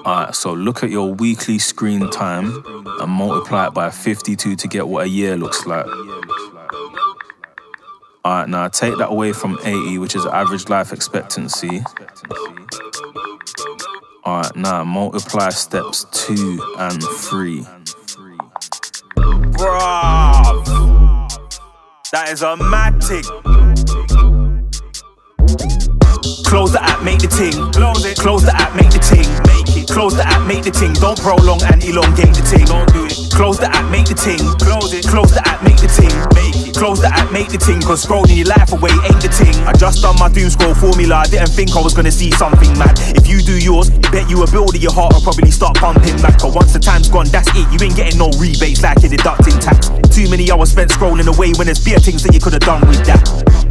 Alright, so look at your weekly screen time and multiply it by 52 to get what a year looks like. Alright, now take that away from 80, which is average life expectancy. Alright, now multiply steps 2 and 3. Bruv! That is a mad tick. Close the app, make the ting. Close it. Close the app, make the ting. Make it. Close the app, make the ting. Don't prolong and elongate the ting. Don't do it. Close the app, make the ting. Close it. Close the app, make the ting. Make it. Close the app, make the ting. Cause scrolling your life away ain't the ting. I just done my doom scroll formula. I didn't think I was gonna see something mad. If you do yours, bet you a builder your heart will probably start pumping back. But once the time's gone, that's it. You ain't getting no rebates like you're deducting tax. Too many hours spent scrolling away when there's bare things that you could have done with that.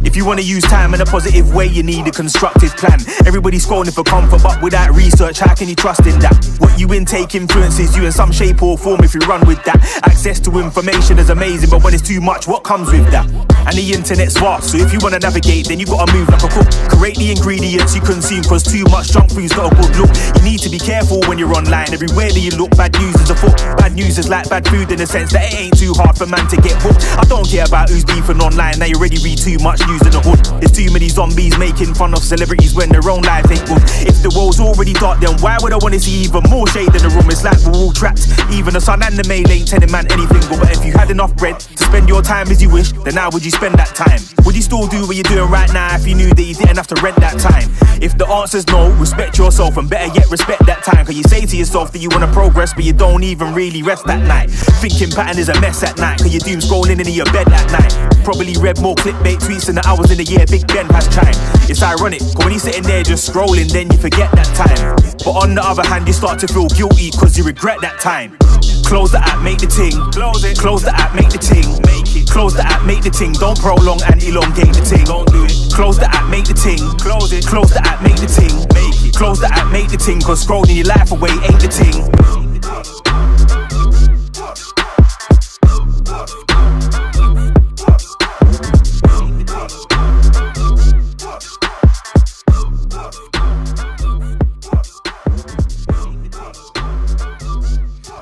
If you wanna use time in a positive way, you need a constructive plan. Everybody's scrolling for comfort, but without research, how can you trust in that? What you intake influences you in some shape or form if you run with that. Access to information is amazing, but when it's too much, what comes with that? And the internet's vast, so if you wanna navigate, then you gotta move like a cook. Create the ingredients you consume, cause too much junk food's not a good look. You need to be careful when you're online. Everywhere that you look, bad news is afoot. Bad news is like bad food in the sense that it ain't too hard for man to get hooked. I don't care about who's beefing online, now you already read too much news in the hood. There's too many zombies making fun of celebrities when their own lives ain't good. If the world's already dark, then why would I wanna see even more shade in the room? It's like we're all trapped. Even the sun and the mail ain't telling man anything. But if you had enough bread to spend your time as you wish, then how would you spend that time? Would you still do what you're doing right now if you knew that you didn't have to rent that time? If the answer's no, respect yourself and better yet respect that time. Cause you say to yourself that you wanna progress, but you don't even really rest that night. Thinking pattern is a mess at night, cause you're doom scrolling into your bed at night. Probably read more clickbait tweets than the hours in the year Big Ben has chimed. It's ironic, cause when you're sitting there just scrolling, then you forget that time. But on the other hand, you start to feel guilty cause you regret that time. Close the app, make the ting. Close it. Close the app, make the ting. Make it. Close the app, make the ting. Don't prolong and elongate the ting. Don't do it. Close the app, make the ting. Close it. Close the app, make the ting. Make it. Close the app, make the ting. Cause scrolling your life away ain't the ting.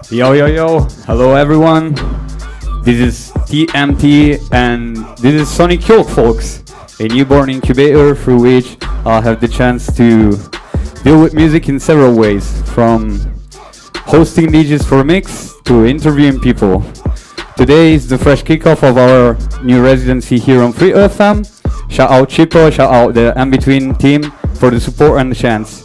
Yo, yo, yo. Hello, everyone. This is TMT and this is Sonic Yolk, folks. A newborn incubator through which I'll have the chance to deal with music in several ways. From hosting DJs for a mix to interviewing people. Today is the fresh kickoff of our new residency here on Free Earth Fam. Shout out Chipo, shout out the In-Between team for the support and the chance.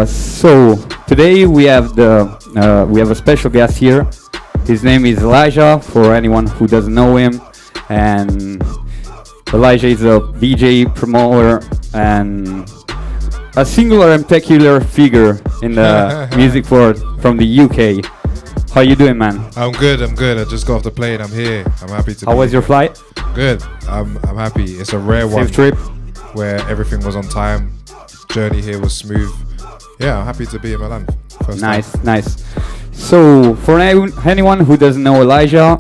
So today we have a special guest here. His name is Elijah, for anyone who doesn't know him. And Elijah is a DJ, promoter, and a singular and peculiar figure in the music world from the UK. How you doing, man? I'm good. I just got off the plane. I'm here. I'm happy to be How was your flight? Good. I'm happy. It's a rare one. Safe trip? Where everything was on time. Journey here was smooth. Yeah, I'm happy to be in Milan. Nice. So, for anyone who doesn't know Elijah,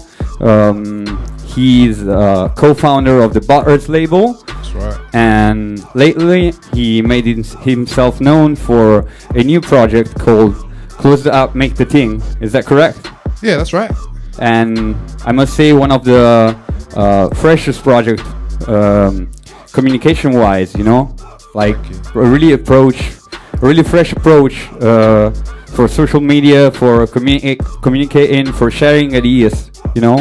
he's co-founder of the Butters label. That's right. And lately, he made himself known for a new project called Close the App, Make the Ting. Is that correct? Yeah, that's right. And I must say, one of the freshest project, communication-wise, you know? Like, a really fresh approach for social media, for communicating, for sharing ideas, you know.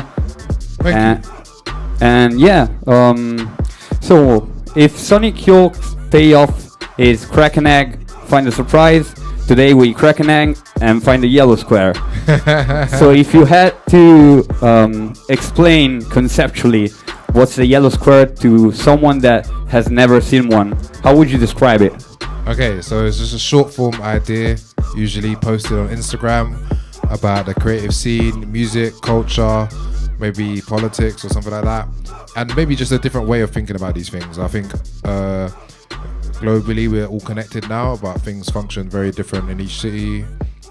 Thank you. And yeah, so if Sonic Yolk's payoff is crack an egg, find a surprise, today we crack an egg and find a yellow square. So if you had to explain conceptually what's the yellow square to someone that has never seen one, how would you describe it? Okay, so it's just a short form idea, usually posted on Instagram, about the creative scene, music, culture, maybe politics or something like that. And maybe just a different way of thinking about these things. I think globally we're all connected now, but things function very different in each city,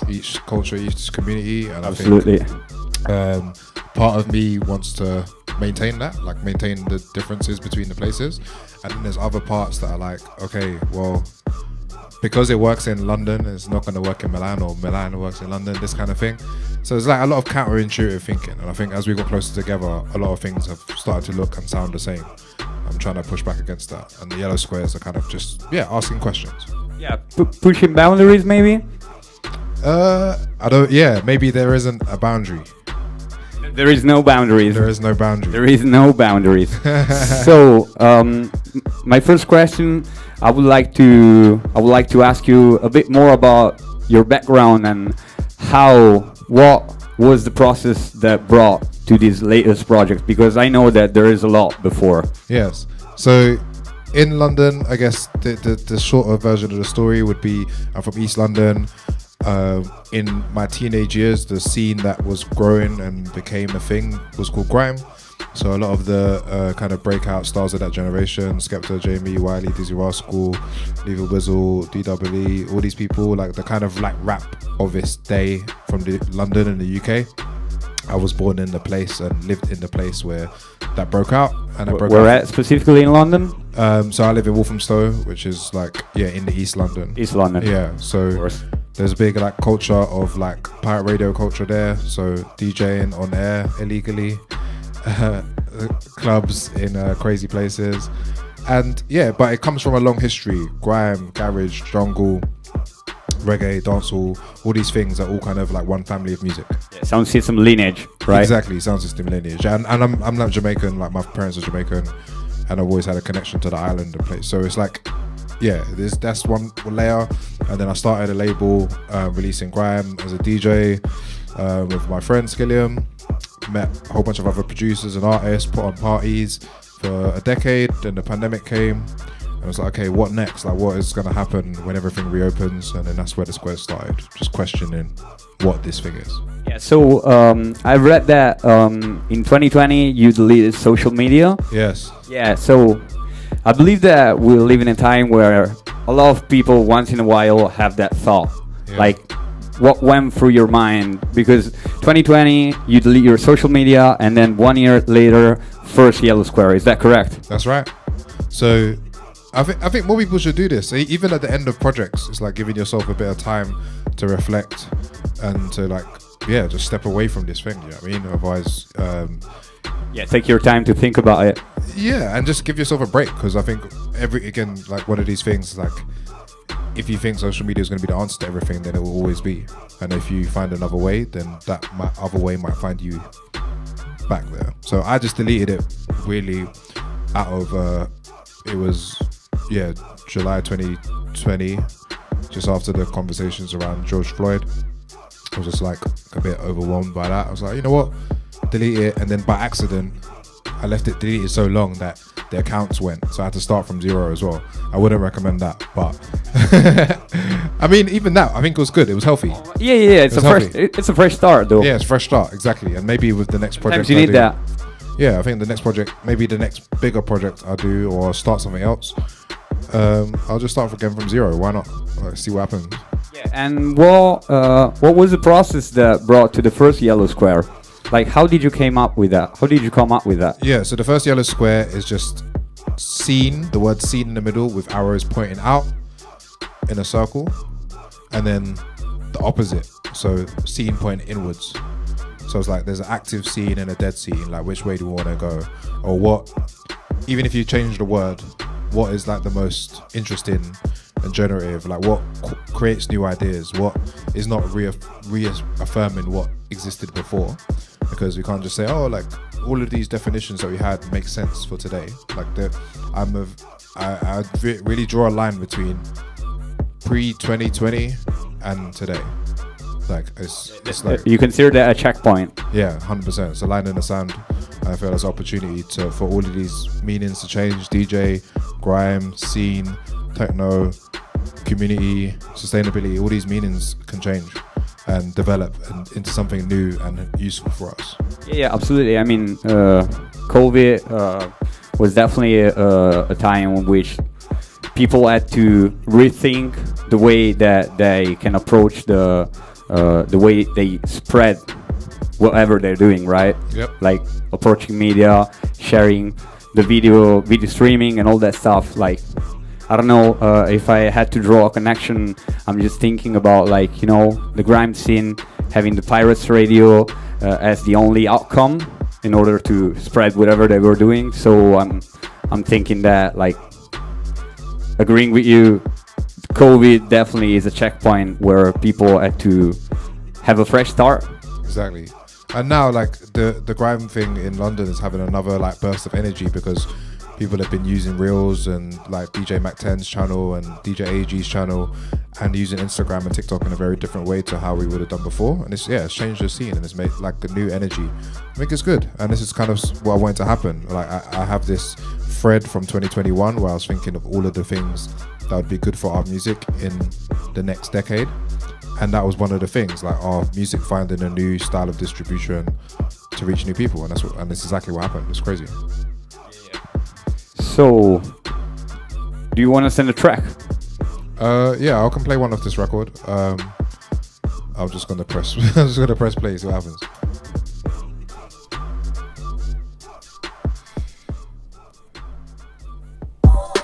each culture, each community. And Absolutely. I think part of me wants to maintain that, like maintain the differences between the places. And then there's other parts that are like, okay, well, because it works in London, it's not going to work in Milan, or Milan works in London, this kind of thing. So there's like a lot of counterintuitive thinking, and I think as we got closer together, a lot of things have started to look and sound the same. I'm trying to push back against that, and the yellow squares are kind of just asking questions. Yeah, pushing boundaries maybe. Maybe there isn't a boundary. There is no boundaries. There is no boundary. There is no boundaries. So, my first question, I would like to ask you a bit more about your background and what was the process that brought to this latest project, because I know that there is a lot before. Yes. So in London, I guess the shorter version of the story would be I'm from East London. In my teenage years, the scene that was growing and became a thing was called grime. So a lot of the kind of breakout stars of that generation, Skepta, Jamie, Wiley, Dizzy Rascal, Lethal Bizzle, DWE, all these people, like the kind of like rap of its day from London and the UK. I was born in the place and lived in the place where that broke out. And Where at specifically in London? So I live in Walthamstow, which is like in the East London. East London. Yeah. So there's a big like culture of like pirate radio culture there. So DJing on air illegally, clubs in crazy places, and but it comes from a long history: grime, garage, jungle, reggae, dancehall. All these things are all kind of like one family of music. Yeah, sound system lineage, right? Exactly, sound system lineage. And I'm not Jamaican. Like my parents are Jamaican, and I've always had a connection to the island and place. So it's like, that's one layer. And then I started a label releasing grime as a DJ with my friend Skilliam. Met a whole bunch of other producers and artists, put on parties for a decade. Then the pandemic came, and I was like, okay, what next? Like, what is going to happen when everything reopens? And then that's where the square started, just questioning what this thing is. Yeah, so I read that in 2020 you deleted social media. Yes. Yeah, so I believe that we live in a time where a lot of people once in a while have that thought. Yeah. Like, what went through your mind? Because 2020 you delete your social media, and then 1 year later, first yellow square. Is that correct? That's right. So I think more people should do this. Even at the end of projects, it's like giving yourself a bit of time to reflect and to like, just step away from this thing. You know what I mean? Otherwise, take your time to think about it. Yeah, and just give yourself a break, because I think like one of these things, like if you think social media is going to be the answer to everything, then it will always be. And if you find another way, then other way might find you back there. So I just deleted it really out of it was July 2020, just after the conversations around George Floyd. I was just like a bit overwhelmed by that. I was like, you know what, delete it. And then by accident I left it deleted so long that the accounts went, so I had to start from zero as well. I wouldn't recommend that, but I mean, even that, I think it was good. It was healthy. It's a fresh start though. Yeah, it's a fresh start, exactly. And maybe with the next project, sometimes you need that. Yeah, I think the next project, maybe the next bigger project I'll do, or start something else, I'll just start again from zero. Why not? See what happens. Yeah, and what was the process that brought to the first yellow square? Like, how did you come up with that? Yeah, so the first yellow square is just scene, the word scene in the middle with arrows pointing out in a circle, and then the opposite, so scene pointing inwards. So it's like there's an active scene and a dead scene, like which way do we want to go? Or what, even if you change the word, what is like the most interesting and generative, like what creates new ideas, what is not reaffirming what existed before, because we can't just say, oh, like all of these definitions that we had make sense for today. Like I really draw a line between pre-2020 and today. Like it's like, you consider that a checkpoint? Yeah, 100%. It's a line in the sand. I feel there's opportunity for all of these meanings to change. DJ, grime, scene, techno, community, sustainability, all these meanings can change and develop into something new and useful for us. Yeah, absolutely. I mean, COVID was definitely a time in which people had to rethink the way that they can approach the way they spread whatever they're doing, right? Yep. Like approaching media, sharing the video streaming and all that stuff. Like, I don't know if I had to draw a connection. I'm just thinking about like, you know, the grime scene having the Pirates Radio as the only outcome in order to spread whatever they were doing. So I'm thinking that, like, agreeing with you, COVID definitely is a checkpoint where people had to have a fresh start. Exactly. And now, like, the grime thing in London is having another like burst of energy because people have been using Reels and like DJ Mac 10's channel and DJ AG's channel and using Instagram and TikTok in a very different way to how we would have done before. And it's changed the scene and it's made like a new energy. I think it's good. And this is kind of what I wanted to happen. Like I have this thread from 2021 where I was thinking of all of the things that would be good for our music in the next decade. And that was one of the things, like our music finding a new style of distribution to reach new people. And that's exactly what happened. It's crazy. So, do you want to send a track? Yeah, I can play one off this record. I'm just gonna press. I'm just gonna press play. See what happens.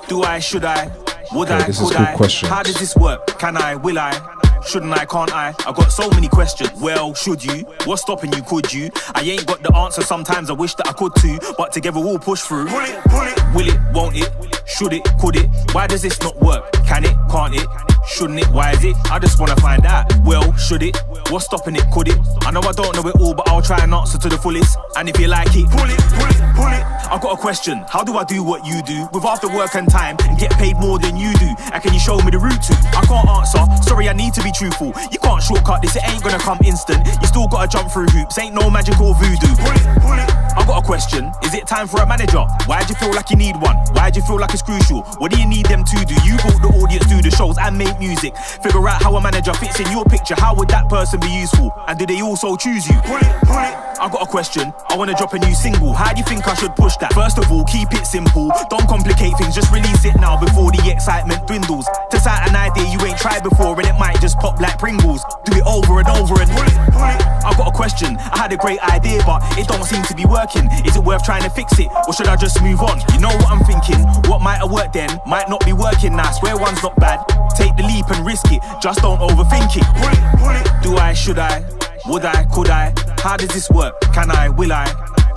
Do I, should I, would Okay, I, this is could called I? Questions. How does this work? Can I, will I? Shouldn't I, can't I? I got so many questions. Well, should you? What's stopping you? Could you? I ain't got the answer. Sometimes I wish that I could too, but together we'll push through. Pull it, pull it. Will it, won't it? Should it, could it? Why does this not work? Can it, can't it? Shouldn't it? Why is it? I just wanna find out. Well, should it? What's stopping it? Could it? I know I don't know it all, but I'll try and answer to the fullest. And if you like it, pull it, pull it, pull it. I've got a question. How do I do what you do with after work and time and get paid more than you do? And can you show me the route to? I can't answer. Sorry, I need to be truthful. You can't shortcut this. It ain't gonna come instant. You still gotta jump through hoops. Ain't no magic or voodoo. Pull it, pull it. I've got a question. Is it time for a manager? Why'd you feel like you need one? Why'd you feel like it's crucial? What do you need them to do? You brought the audience, do the shows and make music. Figure out how a manager fits in your picture. How would that person be useful? And do they also choose you? Pull it, pull it. I've got a question. I wanna drop a new single. How do you think I should push that? First of all, keep it simple. Don't complicate things. Just release it now before the excitement dwindles. To cite an idea you ain't tried before and it might just pop like Pringles. Do it over and over and pull it, pull it. I've got a question. I had a great idea, but it don't seem to be working. Is it worth trying to fix it, or should I just move on? You know what I'm thinking? What might have worked then might not be working now. Swear one's not bad. Take the leap and risk it. Just don't overthink it. Pull it, pull it. Do I, should I, would I, could I? How does this work? Can I, will I?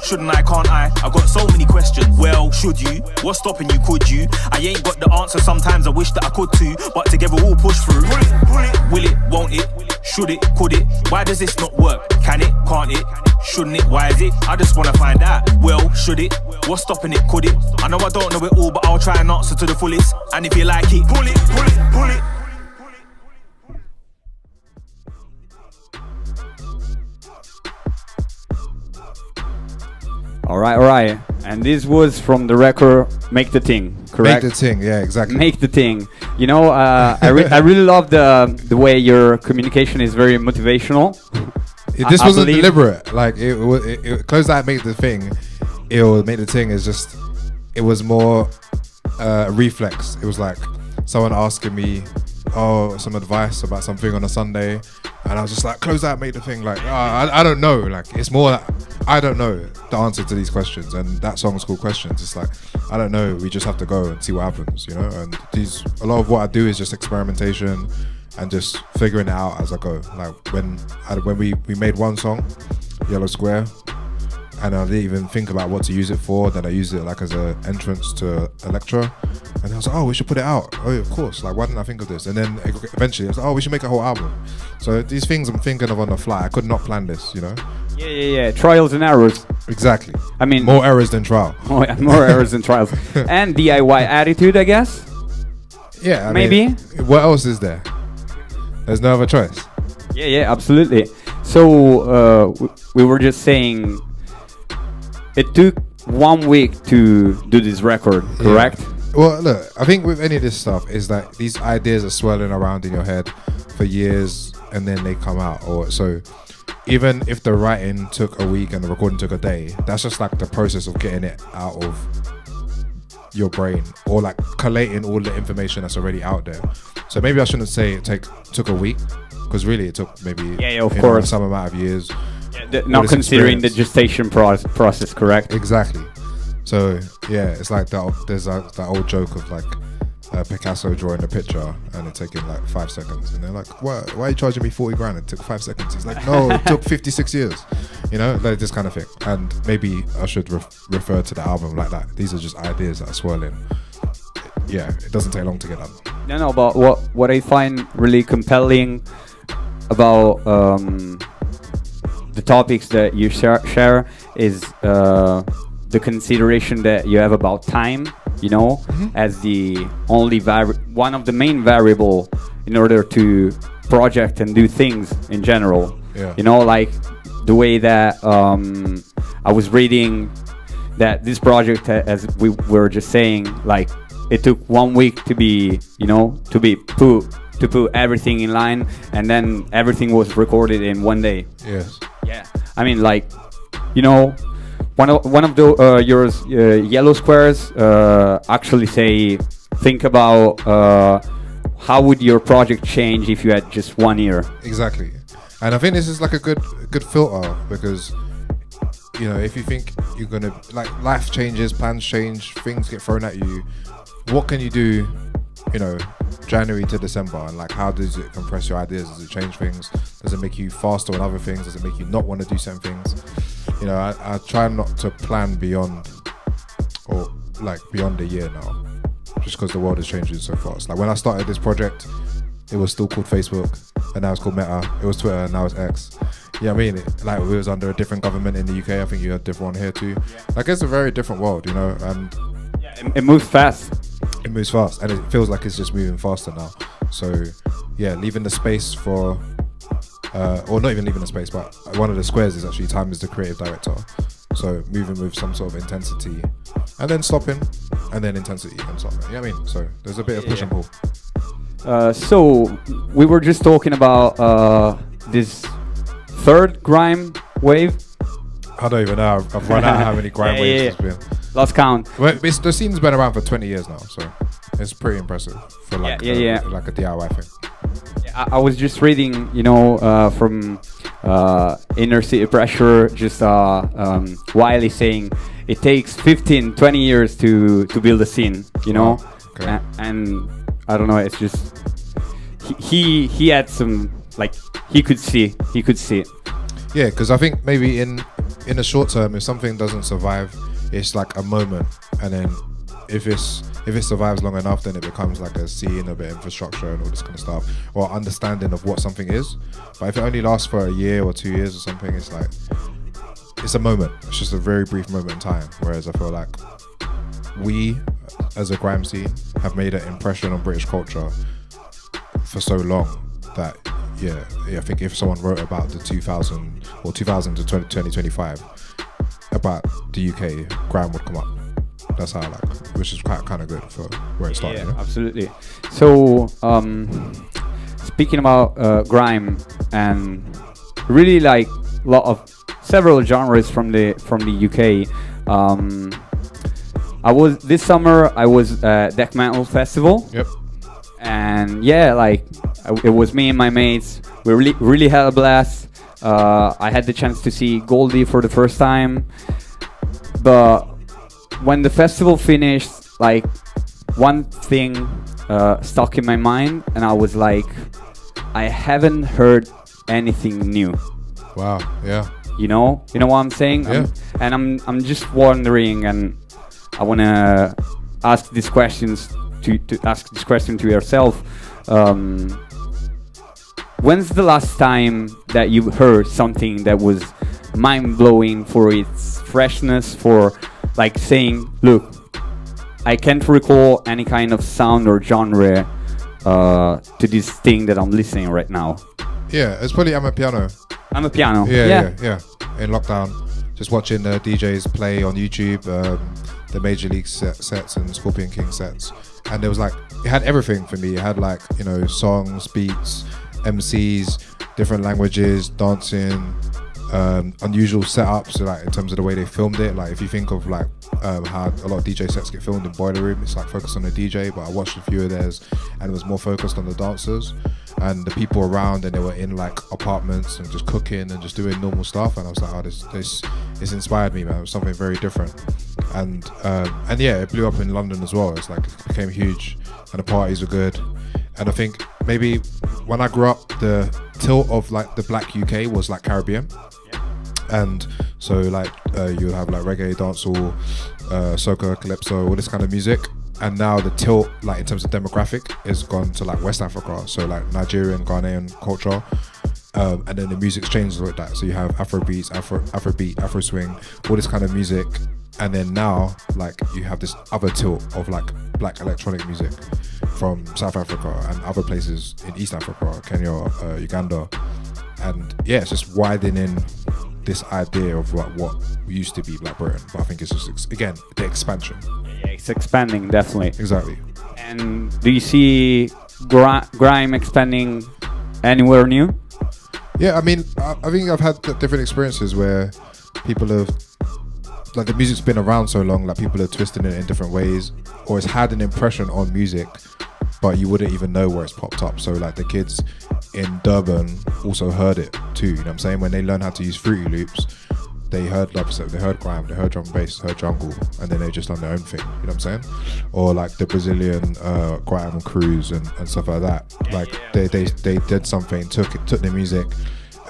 Shouldn't I, can't I? I've got so many questions. Well, should you? What's stopping you? Could you? I ain't got the answer. Sometimes I wish that I could too, but together we'll push through. Pull it, pull it. Will it, won't it? Should it, could it? Why does this not work? Can it, can't it? Shouldn't it? Why is it? I just wanna find out. Well, should it? What's stopping it? Could it? I know I don't know it all, but I'll try and answer to the fullest. And if you like it, pull it, pull it, pull it. All right. And this was from the record Make the Thing, correct? Make the thing, yeah, exactly. Make the Thing. You know, I really love the way your communication is very motivational. This wasn't deliberate. Like it close out Make the Thing. It was Make the Thing is just. It was more reflex. It was like someone asking me, some advice about something on a Sunday, and I was just like, close out, Make the Thing. Like, I don't know. Like, it's more that I don't know the answer to these questions, and that song's called Questions. It's like, I don't know. We just have to go and see what happens, you know. And a lot of what I do is just experimentation and just figuring it out as I go. Like when we made one song, Yellow Square, and I didn't even think about what to use it for. Then I used it like as an entrance to Electra, and I was like, oh, we should put it out. Oh, of course. Like, why didn't I think of this? And then eventually I was like, oh, we should make a whole album. So these things I'm thinking of on the fly. I could not plan this, you know. Yeah. Trials and errors. Exactly. I mean, more errors than trial. Oh, yeah, more errors than trials. And DIY attitude, I guess. Yeah. Maybe. What else is there? There's no other choice. Yeah, absolutely. So we were just saying. It took 1 week to do this record, correct? Yeah. Well, look, I think with any of this stuff is that these ideas are swirling around in your head for years and then they come out. Or so even if the writing took a week and the recording took a day, that's just like the process of getting it out of your brain or like collating all the information that's already out there. So maybe I shouldn't say it took a week, because really it took maybe of course some amount of years. Not considering the gestation process, correct? Exactly. So yeah, it's like that. There's that old joke of like Picasso drawing a picture and it taking like 5 seconds, and they're like, why are you charging me 40 grand? It took 5 seconds. He's like, no, it took 56 years, you know, like this kind of thing. And maybe I should refer to the album like that. These are just ideas that are swirling. Yeah, it doesn't take long to get done. No, but what I find really compelling about the topics that you share is the consideration that you have about time, you know, as the only one of the main variable in order to project and do things in general. Yeah. You know, like the way that I was reading that this project, as we were just saying, like it took 1 week to be, you know, to put everything in line, and then everything was recorded in 1 day. Yes. Yeah. I mean, like, you know, one of the yours yellow squares actually say, think about how would your project change if you had just 1 year. Exactly. And I think this is like a good filter, because you know, if you think you're gonna, like, life changes, plans change, things get thrown at you, what can you do, you know, January to December, and like how does it compress your ideas? Does it change things? Does it make you faster on other things? Does it make you not want to do certain things? You know, I try not to plan beyond a year now, just because the world is changing so fast. Like when I started this project, it was still called Facebook, and now it's called Meta. It was Twitter, and now it's X. Yeah, I mean, like we was under a different government in the UK. I think you had a different one here too. Like it's a very different world, you know, and it moves fast. It moves fast, and it feels like it's just moving faster now. So yeah, leaving the space for or not even leaving the space, but one of the squares is actually time is the creative director. So moving with some sort of intensity, and then stopping, and then intensity and stopping. You know what I mean? So there's a bit of push and pull. So we were just talking about this third grime wave. I don't even know. I've run out how many grime waves there's been. Lost count. Well, the scene's been around for 20 years now, so it's pretty impressive for like like a DIY thing. I was just reading, you know, from Inner City Pressure, just Wiley saying it takes 15-20 years to build a scene, you know. Okay. And I don't know, it's just he had some, like, he could see it. Yeah, because I think maybe in the short term, if something doesn't survive, it's like a moment, and then if it survives long enough, then it becomes like a scene, a bit of infrastructure and all this kind of stuff, or understanding of what something is. But if it only lasts for a year or 2 years or something, it's like, it's a moment. It's just a very brief moment in time. Whereas I feel like we, as a grime scene, have made an impression on British culture for so long that, yeah, I think if someone wrote about the 2000 to 2025 about the UK, grime would come up. That's how, like, which is kind of good for where it started. Yeah, you know? absolutely. So, speaking about grime, and really like several genres from the UK. This summer I was at Deck Metal Festival. Yep. And yeah, like it was me and my mates. We really had a blast. I had the chance to see Goldie for the first time, but when the festival finished, like, one thing stuck in my mind, and I was like, I haven't heard anything new. Wow. Yeah. You know what I'm saying? Yeah. I'm just wondering, and I wanna ask these questions to ask this question to yourself. When's the last time that you heard something that was mind-blowing for its freshness, for like saying, look, I can't recall any kind of sound or genre to this thing that I'm listening right now? Yeah, it's probably I'm a piano. Yeah. In lockdown, just watching the DJs play on YouTube, the Major League sets and Scorpion King sets, and there was like, it had everything for me. It had, like, you know, songs, beats, MCs, different languages, dancing, unusual setups, so like in terms of the way they filmed it. Like if you think of like how a lot of DJ sets get filmed in Boiler Room, it's like focused on the DJ, but I watched a few of theirs and it was more focused on the dancers and the people around, and they were in like apartments and just cooking and just doing normal stuff, and I was like, oh, this inspired me, man. It was something very different. and yeah, it blew up in London as well. It's like it became huge, and the parties were good. And I think maybe when I grew up, the tilt of like the black UK was like Caribbean, and so like you have like reggae, dancehall, soca, calypso, all this kind of music. And now the tilt, like in terms of demographic, is gone to like West Africa, so like Nigerian, Ghanaian culture. And then the music's changed like that. So you have Afrobeats, Afrobeat, Afro swing, all this kind of music. And then now, like, you have this other tilt of like black electronic music from South Africa and other places in East Africa, Kenya, Uganda. And yeah, it's just widening this idea of like what used to be Black Britain. But I think it's just, again, the expansion. Yeah, it's expanding, definitely. Exactly. And do you see grime expanding anywhere new? Yeah, I mean, I think I've had different experiences where people have, like, the music's been around so long, like people are twisting it in different ways, or it's had an impression on music, but you wouldn't even know where it's popped up. So like the kids in Durban also heard it too, you know what I'm saying? When they learn how to use Fruity Loops, they heard dubstep, they heard grime, they heard drum and bass, heard jungle, and then they just done their own thing, you know what I'm saying? Or like the Brazilian grime crews and stuff like that. Like they did something, took the music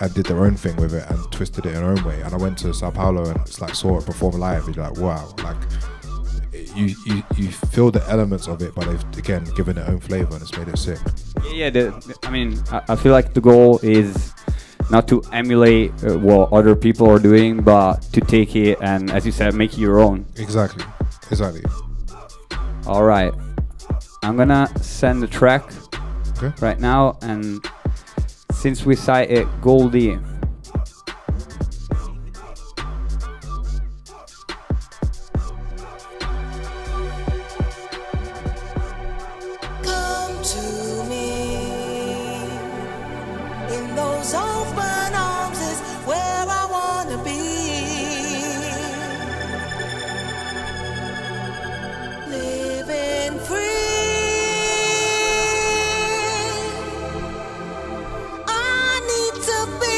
and did their own thing with it and twisted it in their own way. And I went to Sao Paulo and it's like saw it perform live, and you're like, wow, like you feel the elements of it, but they've again given their own flavor and it's made it sick. Yeah, I mean, I feel like the goal is not to emulate what other people are doing, but to take it and, as you said, make it your own. Exactly. All right, I'm gonna send the track right now, and since we cited Goldie, come to me in those open arms is where I wanna be. Living free. I need to be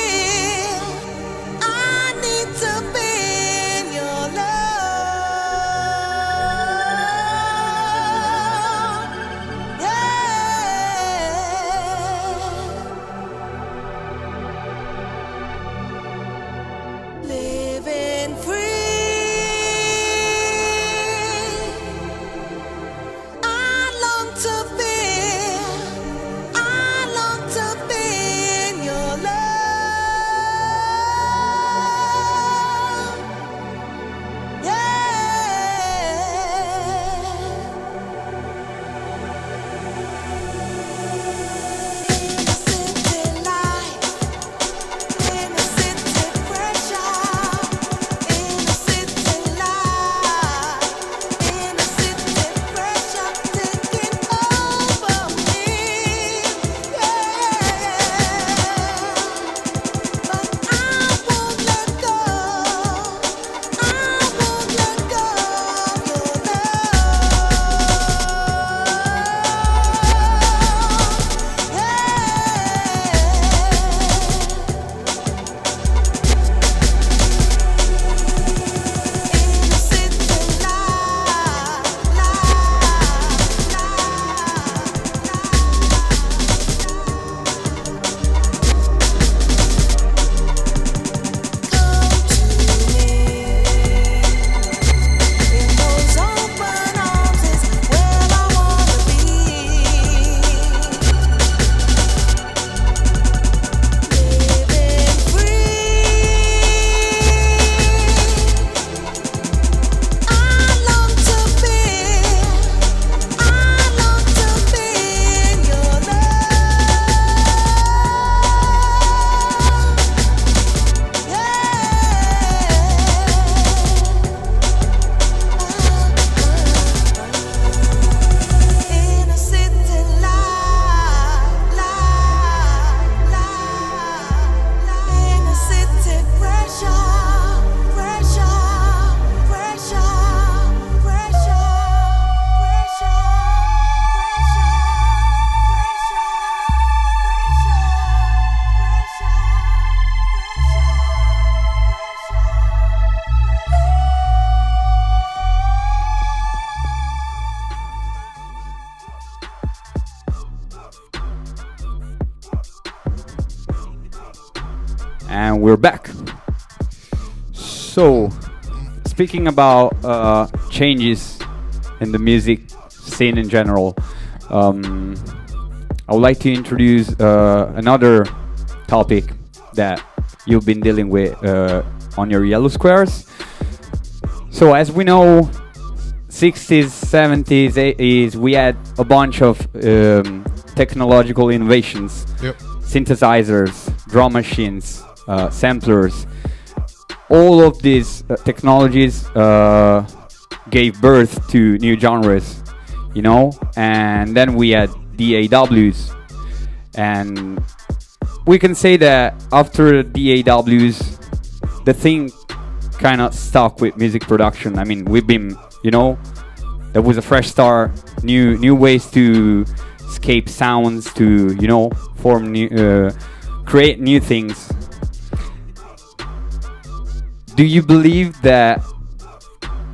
back. So, speaking about changes in the music scene in general, I would like to introduce another topic that you've been dealing with on your yellow squares. So, as we know, 60s, 70s, 80s, we had a bunch of technological innovations. Yep. Synthesizers, drum machines, samplers. All of these technologies gave birth to new genres, you know, and then we had DAWs, and we can say that after DAWs, the thing kind of stuck with music production. I mean, we've been, you know, there was a fresh start, new ways to escape sounds, to, you know, form new, create new things. Do you believe that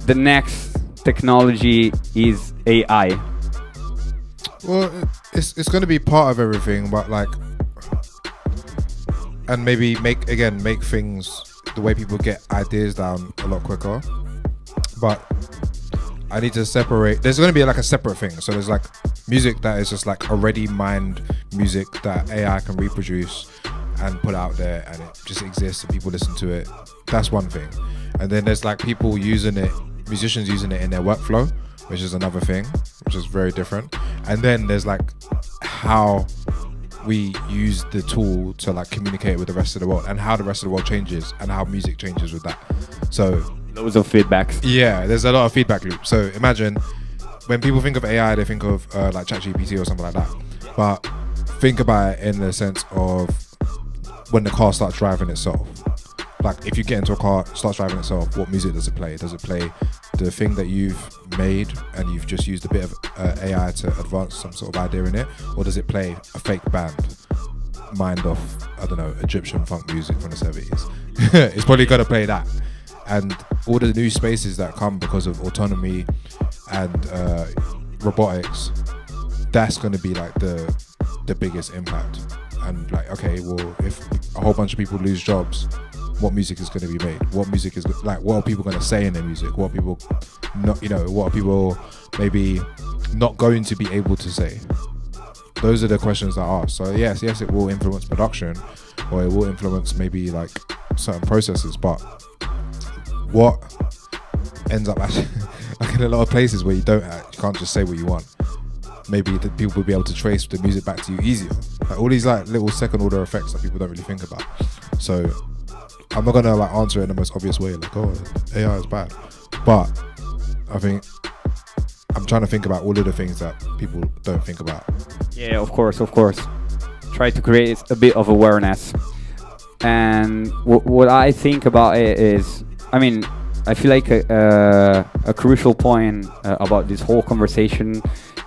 the next technology is AI? Well, it's going to be part of everything, but like, and maybe make things, the way people get ideas down a lot quicker. But I need to separate. There's going to be like a separate thing. So there's like music that is just like already mined music that AI can reproduce and put out there, and it just exists and people listen to it. That's one thing. And then there's like people using it, musicians using it in their workflow, which is another thing, which is very different. And then there's like how we use the tool to like communicate with the rest of the world, and how the rest of the world changes, and how music changes with that. So Loads of feedbacks. yeah, there's a lot of feedback loop. So imagine when people think of AI, they think of like ChatGPT or something like that. But think about it in the sense of when the car starts driving itself. Like if you get into a car, it starts driving itself, what music does it play? Does it play the thing that you've made and you've just used a bit of AI to advance some sort of idea in it? Or does it play a fake band mined off, I don't know, Egyptian funk music from the 70s? It's probably going to play that. And all the new spaces that come because of autonomy and robotics, that's going to be like the biggest impact. And like, okay, well, if a whole bunch of people lose jobs, what music is going to be made? What music is like? What are people going to say in their music? What are people not? You know, what are people maybe not going to be able to say? Those are the questions that are asked. So yes, it will influence production, or it will influence maybe like certain processes. But what ends up actually, like in a lot of places where you can't just say what you want. Maybe the people will be able to trace the music back to you easier. Like all these like little second order effects that people don't really think about. So I'm not gonna like answer it in the most obvious way, like, oh, AI is bad. But I think I'm trying to think about all of the things that people don't think about. Yeah, of course. Try to create a bit of awareness. And what I think about it is, I mean, I feel like a crucial point about this whole conversation,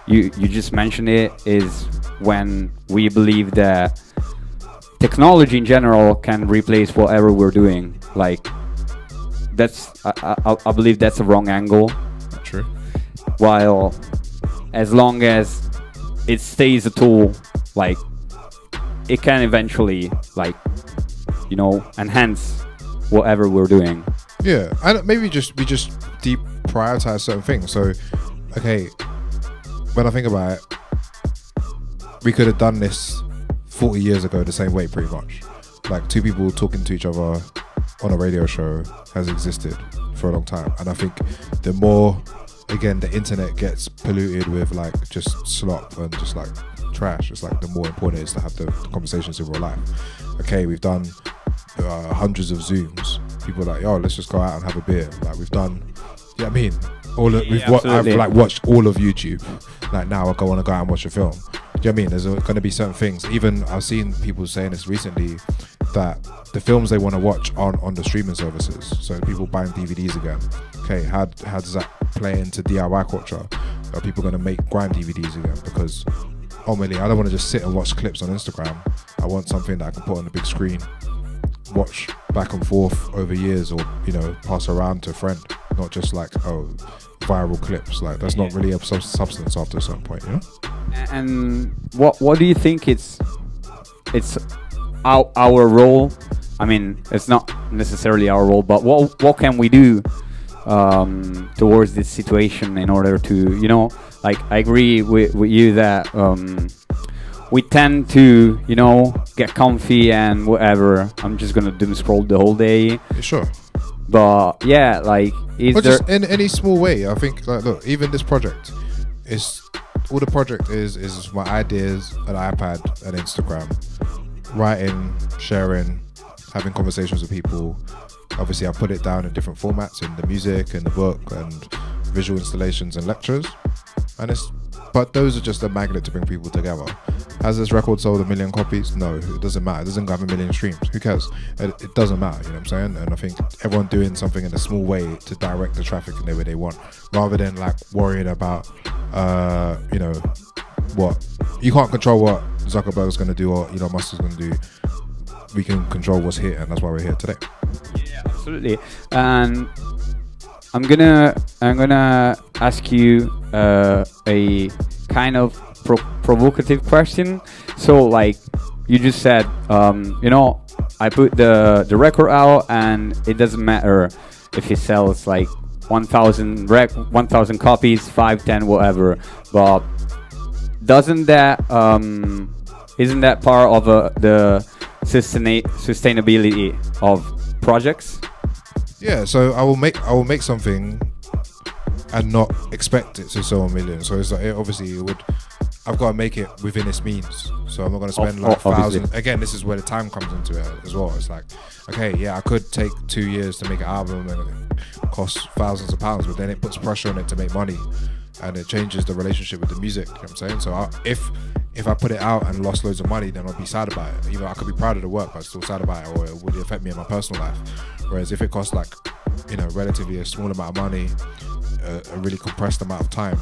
you just mentioned it, is when we believe that technology in general can replace whatever we're doing. Like, that's I believe that's a wrong angle. True. While as long as it stays a tool, like it can eventually, like, you know, enhance whatever we're doing. Yeah, and maybe we just deprioritize certain things. So, okay, when I think about it, we could have done this 40 years ago the same way, pretty much. Like two people talking to each other on a radio show has existed for a long time. And I think the more, again, the internet gets polluted with like just slop and just like trash, it's like the more important it is to have the conversations in real life. Okay, we've done hundreds of Zooms. People are like, yo, let's just go out and have a beer. Like we've done, you know what I mean? I've like watched all of YouTube. Like now I want to go out and watch a film. Do you know what I mean? There's going to be certain things. Even I've seen people saying this recently, that the films they want to watch aren't on the streaming services. So people buying DVDs again. Okay, how does that play into DIY culture? Are people going to make grime DVDs again? Because ultimately, I don't want to just sit and watch clips on Instagram. I want something that I can put on the big screen, watch back and forth over years, or, you know, pass around to a friend. Not just like, oh, viral clips. Like that's not really a substance after a certain point, you know? And what do you think it's our role I mean, it's not necessarily our role, but what can we do towards this situation in order to, you know, like I agree with you that we tend to, you know, get comfy and whatever. I'm just gonna doom scroll the whole day. Sure. But yeah, like, is But there just in any small way, I think, like, look, even this project is all the project is my ideas, an iPad, an Instagram, writing, sharing, having conversations with people. Obviously, I put it down in different formats, in the music, in the book, and visual installations and lectures. But those are just a magnet to bring people together. Has this record sold 1 million copies? No, it doesn't matter. It doesn't have 1 million streams. Who cares? It doesn't matter, you know what I'm saying? And I think everyone doing something in a small way to direct the traffic in the way they want, rather than like worrying about, you know, what you can't control what Zuckerberg's going to do or Elon Musk is going to do. We can control what's here, and that's why we're here today. Yeah, absolutely. And I'm gonna ask you a kind of provocative question. So, like you just said, you know, I put the record out, and it doesn't matter if it sells like 1,000 copies, 5, 10, whatever. But doesn't that isn't that part of the sustainability of projects? Yeah, so I will make something and not expect it to sell 1 million. So it's like, obviously it would. I've got to make it within its means. So I'm not going to spend like thousands. Again, this is where the time comes into it as well. It's like, okay, yeah, I could take 2 years to make an album and it costs thousands of pounds, but then it puts pressure on it to make money, and it changes the relationship with the music. You know what I'm saying? So if I put it out and lost loads of money, then I'll be sad about it. Either I could be proud of the work, but still sad about it, or it would affect me in my personal life. Whereas if it costs like, you know, relatively a small amount of money, a really compressed amount of time,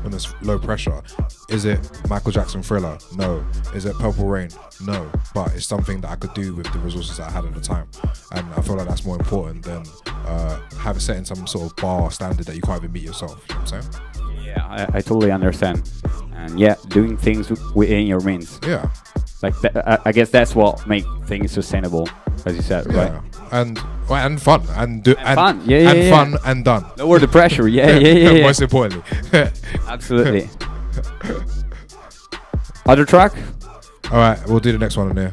when there's low pressure, is it Michael Jackson Thriller? No. Is it Purple Rain? No. But it's something that I could do with the resources that I had at the time, and I feel like that's more important than setting some sort of bar standard that you can't even meet yourself. You know what I'm saying? Yeah, I totally understand. And yeah, doing things within your means. Yeah. Like I guess that's what makes things sustainable, as you said, right? And fun and fun. Yeah. Fun and done. Lower the pressure. Yeah. Most importantly. Absolutely. Other track? All right, we'll do the next one in there.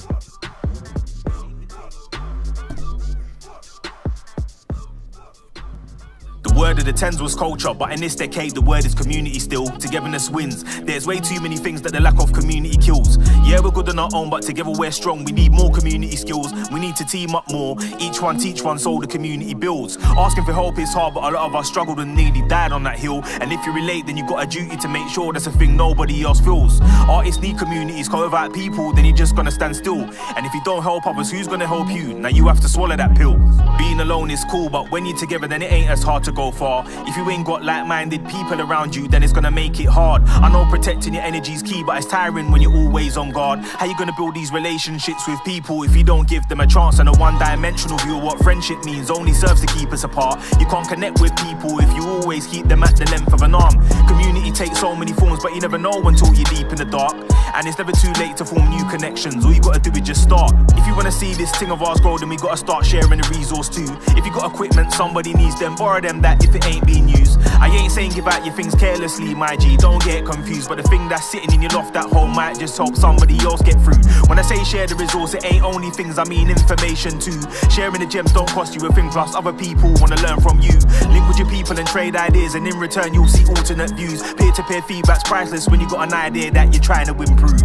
The word of the tens was culture, but in this decade the word is community still. Togetherness wins. There's way too many things that the lack of community kills. Yeah, we're good on our own, but together we're strong. We need more community skills. We need to team up more. Each one teach one so the community builds. Asking for help is hard, but a lot of us struggled and nearly died on that hill. And if you relate, then you got a duty to make sure that's a thing nobody else feels. Artists need communities, cause without people, then you're just gonna stand still. And if you don't help others, who's gonna help you? Now you have to swallow that pill. Being alone is cool, but when you're together, then it ain't as hard to go far. If you ain't got like-minded people around you, then it's gonna make it hard. I know protecting your energy is key, but it's tiring when you're always on guard. How you gonna build these relationships with people if you don't give them a chance? And a one-dimensional view of what friendship means only serves to keep us apart. You can't connect with people if you always keep them at the length of an arm. Community takes so many forms, but you never know until you're deep in the dark. And it's never too late to form new connections. All you gotta do is just start. If you wanna see this thing of ours grow, then we gotta start sharing the resource too. If you got equipment, somebody needs them, borrow them that if it ain't being used. I ain't saying give out your things carelessly, my G, don't get confused. But the thing that's sitting in your loft at home might just help somebody else get through. When I say share the resource, it ain't only things, I mean information too. Sharing the gems don't cost you a thing, plus other people wanna learn from you. Link with your people and trade ideas, and in return you'll see alternate views. Peer-to-peer feedback's priceless when you got an idea that you're trying to improve.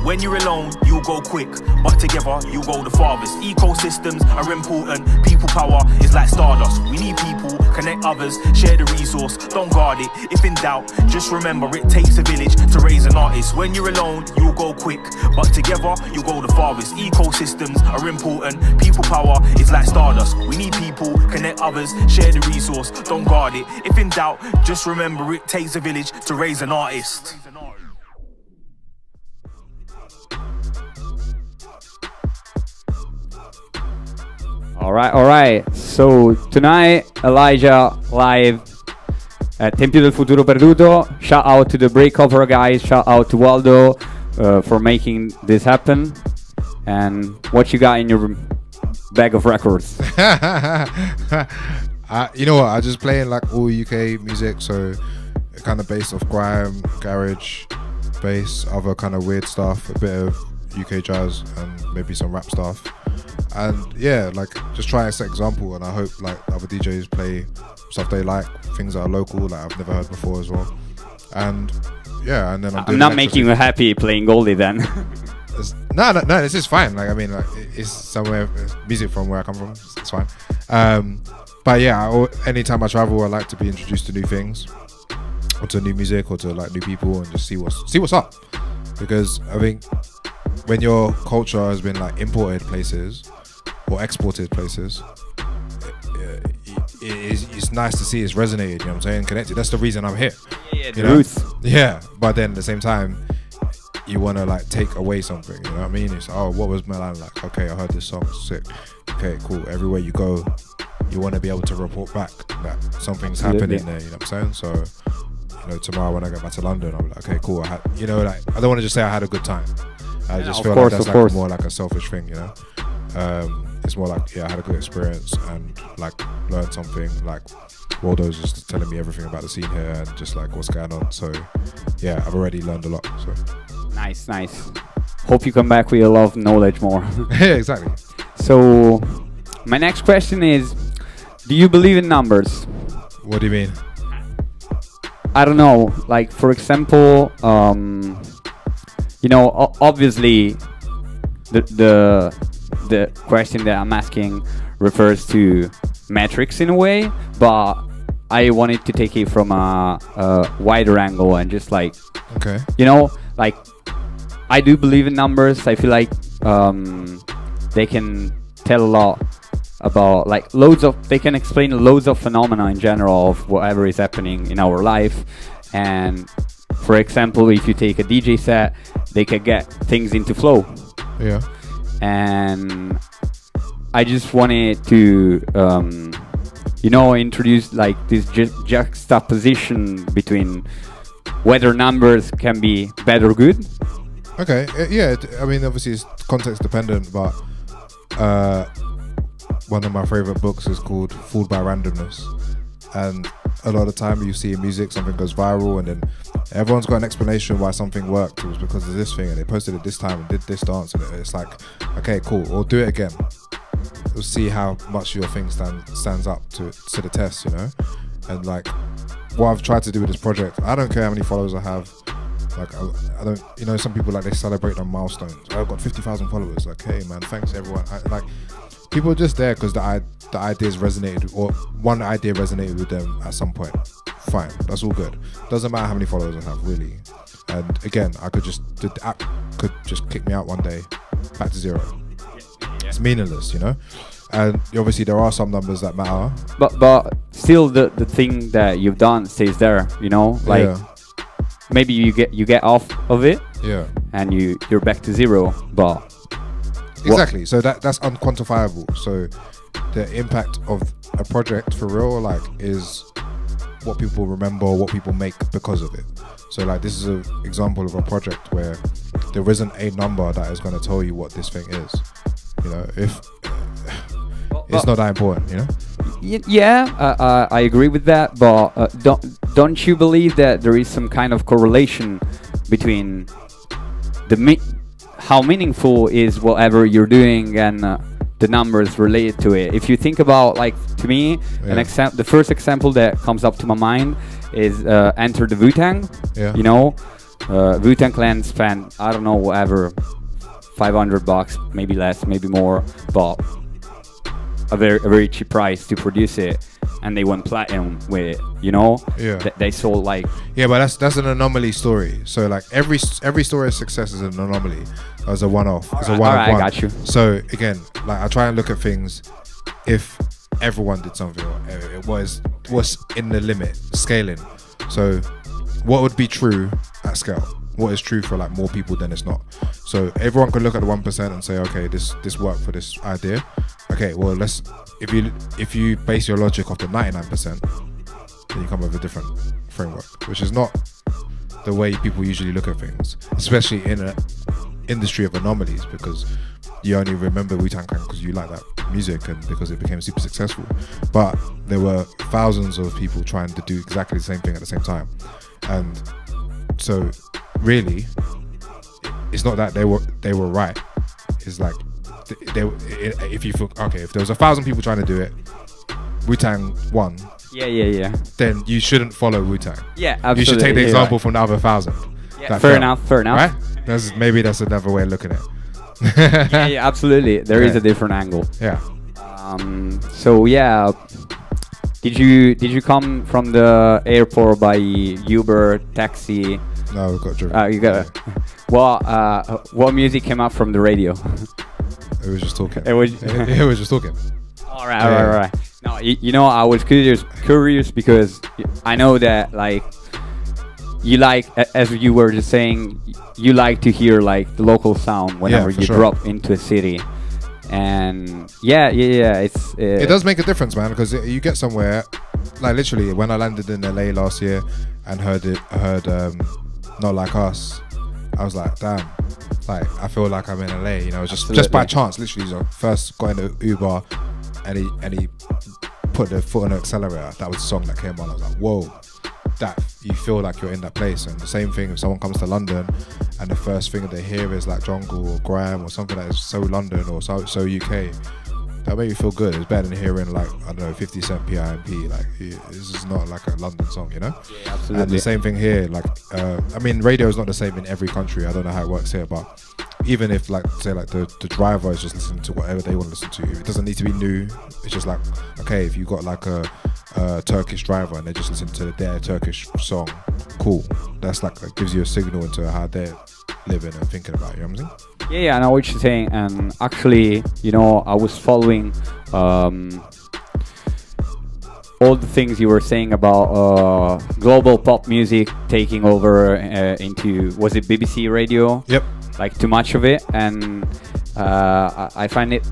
When you're alone, you'll go quick, but together, you'll go the farthest. Ecosystems are important, people power is like stardust. We need people, connect others, share the resource, don't guard it. If in doubt, just remember it takes a village to raise an artist. When you're alone, you'll go quick, but together, you'll go the farthest. Ecosystems are important, people power is like stardust. We need people, connect others, share the resource, don't guard it. If in doubt, just remember it takes a village to raise an artist. All right. So tonight, Elijah live at Tempio del Futuro Perduto. Shout out to the Breakover guys. Shout out to Waldo for making this happen. And what you got in your bag of records? You know what? I just playing like all UK music, so kind of based off grime, garage, bass, other kind of weird stuff, a bit of UK jazz, and maybe some rap stuff. And yeah, like just try and set example, and I hope like other DJs play stuff they like, things that are local, like I've never heard before as well. And yeah, and then I'm not making you happy playing Goldie then. No, this is fine. Like I mean, like it's somewhere music from where I come from. It's fine. But yeah, anytime I travel, I like to be introduced to new things, or to new music, or to like new people, and just see what's up. Because I think when your culture has been like imported places or exported places, it's nice to see it's resonated. You know what I'm saying? Connected. That's the reason I'm here. Yeah, the roots. Yeah, but then at the same time, you want to like take away something, you know what I mean? It's, oh, what was Milan like? Okay, I heard this song, sick. Okay, cool. Everywhere you go, you want to be able to report back that something's happening there, you know what I'm saying? So, you know, tomorrow when I get back to London, I'll be like, okay, cool. I don't want to just say I had a good time. I just feel like that's like more like a selfish thing, you know? It's more like, yeah, I had a good experience and like learned something. Like Waldo's just telling me everything about the scene here and just like what's going on. So yeah, I've already learned a lot. So nice. Hope you come back with a lot of knowledge more. Yeah, exactly. So my next question is, do you believe in numbers? What do you mean? I don't know. Like for example, you know, obviously the question that I'm asking refers to metrics in a way, but I wanted to take it from a wider angle and just like, okay, you know, like I do believe in numbers. I feel like they can tell a lot about like they can explain loads of phenomena in general of whatever is happening in our life. And for example, if you take a DJ set, they can get things into flow. Yeah. And I just wanted to, you know, introduce like this juxtaposition between whether numbers can be bad or good. Okay, yeah, I mean, obviously it's context dependent, but one of my favorite books is called Fooled by Randomness. And a lot of the time you see in music, something goes viral and then everyone's got an explanation why something worked. It was because of this thing and they posted it this time and did this dance, and it's like, okay, cool, or do it again. We'll see how much your thing stands up to the test, you know? And like, what I've tried to do with this project, I don't care how many followers I have. Like, I don't, you know, some people like they celebrate on milestones. I've got 50,000 followers. Like, hey man, thanks everyone. Like, people are just there because the ideas resonated, or one idea resonated with them at some point. Fine, that's all good. Doesn't matter how many followers I have, really. And again, the app could just kick me out one day, back to zero. It's meaningless, you know. And obviously there are some numbers that matter. But still, the thing that you've done stays there, you know. Like, yeah. Maybe you get off of it, yeah, and you're back to zero, but. Exactly. So that's unquantifiable. So the impact of a project for real, like, is what people remember, what people make because of it. So like, this is an example of a project where there isn't a number that is going to tell you what this thing is. You know, if it's not that important, you know. Yeah, I agree with that. But don't you believe that there is some kind of correlation between how meaningful is whatever you're doing and the numbers related to it? If you think about, like, to me, yeah, the first example that comes up to my mind is Enter the Wu-Tang. Yeah. You know, Wu-Tang Clan spent, I don't know, whatever, $500, maybe less, maybe more, but a very cheap price to produce it, and they went platinum with it, you know. Yeah. They sold like, yeah, but that's an anomaly story. So like every story of success is an anomaly. As a one-off. It's a one-off. Alright, I got you. So again, like, I try and look at things if everyone did something, or it was in the limit scaling. So what would be true at scale? What is true for like more people than it's not? So everyone could look at the 1% and say, okay, this worked for this idea. Okay, well, if you base your logic off the 99%, then you come up with a different framework, which is not the way people usually look at things, especially in an industry of anomalies, because you only remember Wu-Tang Clan because you like that music and because it became super successful. But there were thousands of people trying to do exactly the same thing at the same time. And so really, it's not that they were right. It's like if you feel okay, if there was 1,000 people trying to do it, Wu-Tang won. Yeah. Then you shouldn't follow Wu-Tang. Yeah, absolutely. You should take the example from the other 1,000. Yeah, fair enough. Right? Maybe that's another way of looking at it. yeah, absolutely. There is a different angle. Yeah. So yeah, did you come from the airport by Uber, taxi? No, we got driven. You got. What music came up from the radio? It was just talking. It was just talking. All right. No, you know, I was curious because I know that like you like, as you were just saying, you like to hear like the local sound whenever you drop into a city, and it does make a difference, man, because you get somewhere, like literally when I landed in LA last year and heard Not Like Us, I was like, damn, like I feel like I'm in LA, you know, just by chance, literally. So first got in the Uber and he put the foot on the accelerator. That was the song that came on. I was like, whoa, that you feel like you're in that place. And the same thing if someone comes to London and the first thing that they hear is like jungle or grime or something that is so London or so UK, that made me feel good. It's better than hearing like, I don't know, 50 Cent PIMP. Like this is not like a London song, you know? Yeah, absolutely. And the same thing here. Like, I mean, radio is not the same in every country. I don't know how it works here, but even if like, say like the driver is just listening to whatever they want to listen to, it doesn't need to be new. It's just like, okay, if you got like a Turkish driver and they just listen to their Turkish song, cool. That's like, that gives you a signal into how they're living and thinking about it, you know what I'm saying? Yeah, I know what you're saying. And actually, you know, I was following all the things you were saying about global pop music taking over into, was it BBC Radio? Yep. Like too much of it. And I find it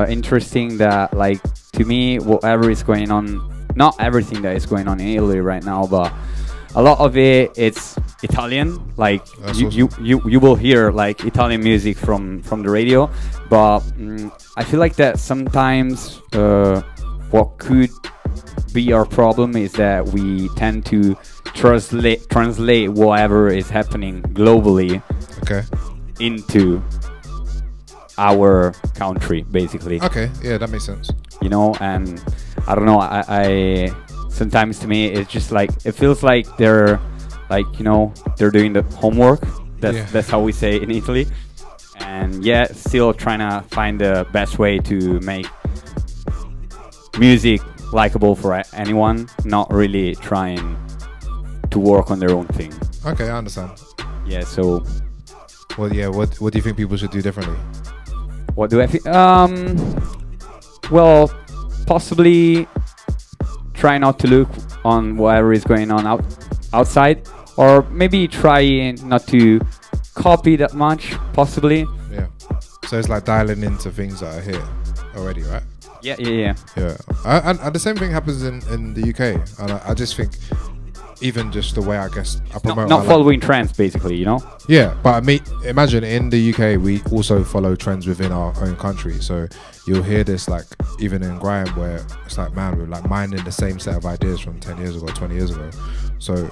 interesting that, like, to me, whatever is going on, not everything that is going on in Italy right now, but a lot of it's Italian. Like you will hear like Italian music from the radio, but I feel like that sometimes what could be our problem is that we tend to translate whatever is happening globally into our country, basically. Okay, yeah, that makes sense. You know, and I don't know, I sometimes to me it's just like, it feels like they're like, you know, they're doing the homework. That's how we say it in Italy. And still trying to find the best way to make music likable for anyone, not really trying to work on their own thing. Okay, I understand. Yeah, so what do you think people should do differently? What do I think? Well, possibly try not to look on whatever is going on outside, or maybe try not to copy that much, possibly. Yeah. So it's like dialing into things that are here already, right? Yeah. Yeah. And the same thing happens in the UK. And I just think, even just the way I guess I promote, not following trends, basically, you know. Yeah, but I mean, imagine in the UK we also follow trends within our own country. So you'll hear this like even in grime, where it's like, man, we're like mining the same set of ideas from 10 years ago, 20 years ago. So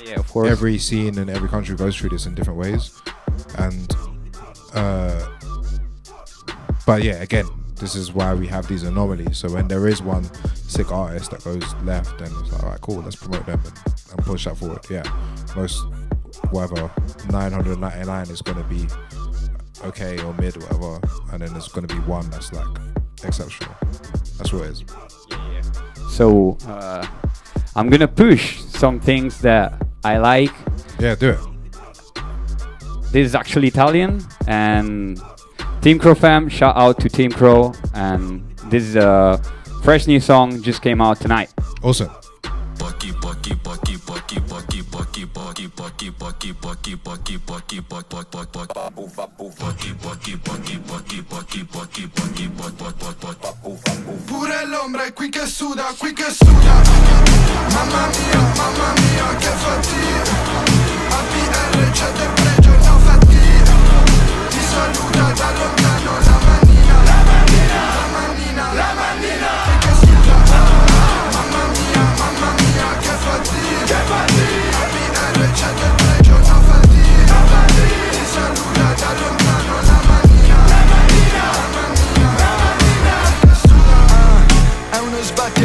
yeah, of course, every scene and every country goes through this in different ways. And but yeah, again, this is why we have these anomalies. So when there is one sick artist that goes left, then it's like, all right, cool, let's promote them and push that forward. Yeah, most, whatever, 999 is going to be okay or mid, whatever, and then there's going to be one that's like exceptional. That's what it is. Yeah. So I'm gonna push some things that I like. Yeah, do it. This is actually Italian, and Team Crow fam, shout out to Team Crow, and this is a fresh new song, just came out tonight. Awesome. Pure l'ombra è qui che suda, mamma mia che fatica. APR c'è del pregio, no fatica. Ti saluta da lontano la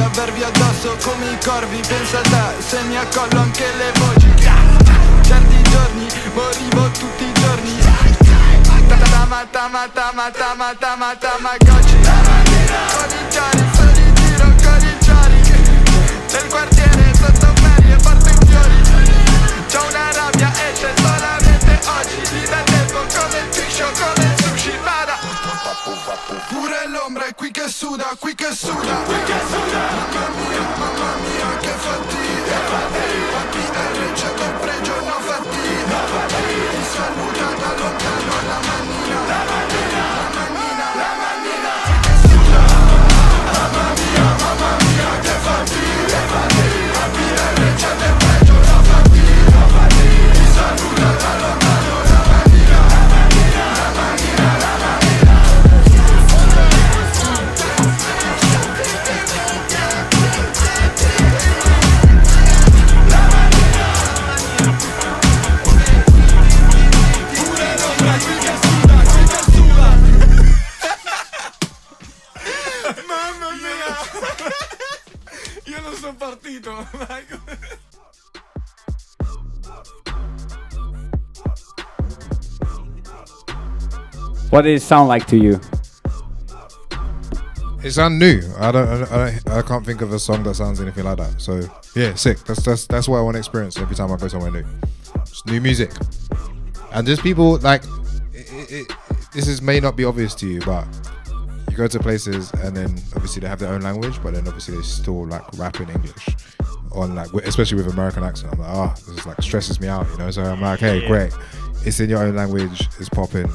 avervi addosso come i corvi. Pensa a te, se mi accollo anche le voci. Certi giorni morivo tutti i giorni. Tamagotchi. Con i giorni, sono in giro con i giorni. Nel quartiere sotto ferie porto i fiori. C'ho una rabbia, esce solamente oggi. Lì da tempo come il piscio, come il sushi. Vada. Pure l'ombra è qui che suda, qui che suda. Mamma mia che fatica. APR c'è del pregio, no fatica. Ti saluta da lontano la manina. La manina. Che suda. Mamma mia che fatica. APR c'è del pregio, no fatica. Ti saluta da lontano la manina. La manina. Mamma mia! Io non sono partito. What did it sound like to you? It sounds new. I can't think of a song that sounds anything like that. So yeah, sick. That's what I want to experience every time I go somewhere new. Just new music, and just people like this may not be obvious to you, but you go to places and then obviously they have their own language, but then obviously they still like rap in English, on like especially with American accent. I'm like, this is like stresses me out, you know. So I'm like, hey, great, it's in your own language, it's popping,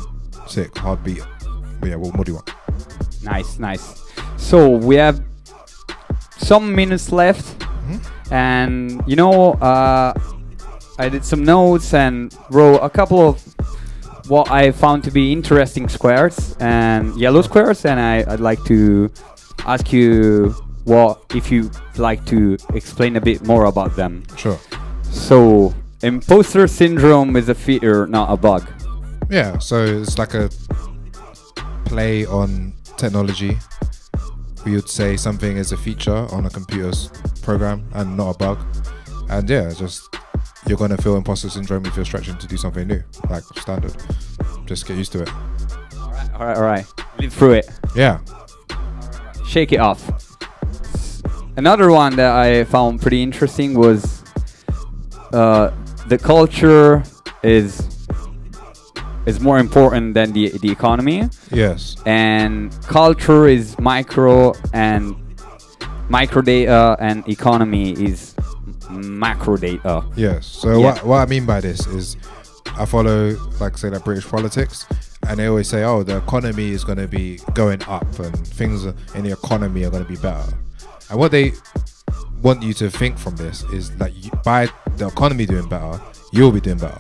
sick, hard beat. But yeah, what do you want? Nice. So we have some minutes left, and you know, I did some notes and wrote a couple of what I found to be interesting squares and yellow squares, and I'd like to ask you if you'd like to explain a bit more about them. Sure. So, imposter syndrome is a feature, not a bug. Yeah, so it's like a play on technology. We would say something is a feature on a computer's program and not a bug. And yeah, just you're gonna feel imposter syndrome if you're stretching to do something new, like standard. Just get used to it. All right. Live through it. Yeah. Shake it off. Another one that I found pretty interesting was the culture is more important than the economy. Yes. And culture is micro data, and economy is macro data. Yes. So what I mean by this is I follow like British politics, and they always say, oh, the economy is going to be going up and things in the economy are going to be better. And what they want you to think from this is that by the economy doing better, you'll be doing better.